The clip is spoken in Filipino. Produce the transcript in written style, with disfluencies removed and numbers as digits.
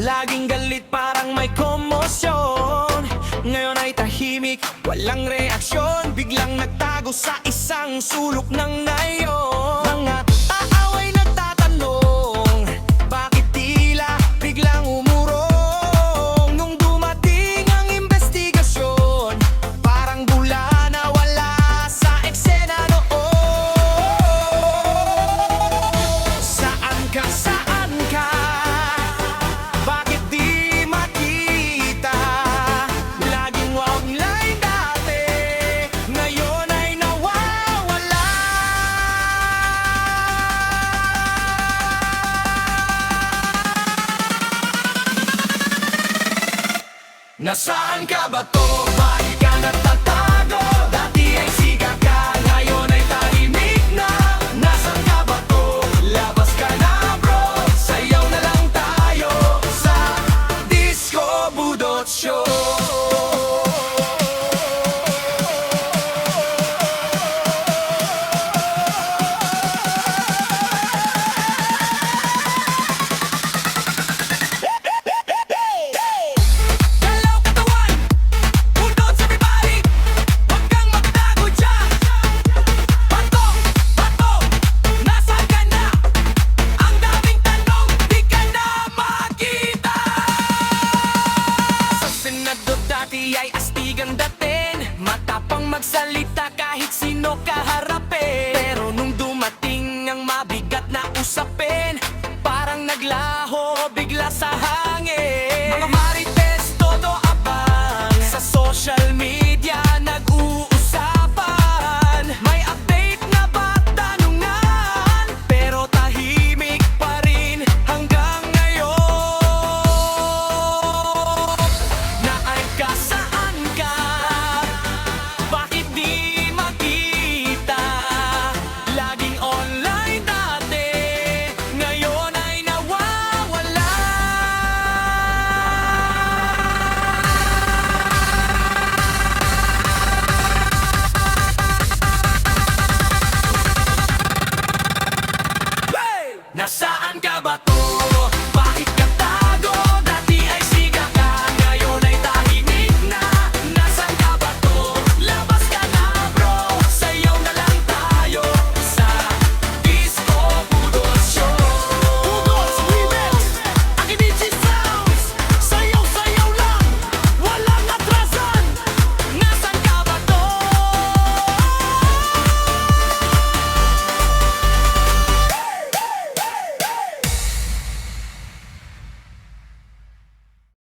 Laging galit parang may komosyon. Ngayon ay tahimik, walang reaksyon. Biglang nagtago sa isang sulok ng nayon. Mga aaway nagtatanong, bakit tila biglang umurong? Nung dumating ang investigasyon, parang bula na wala sa eksena noon. Saan ka? Saan ka? Bakit di makita? Laging online dati, ngayon ay nawawala. Nasaan ka ba to?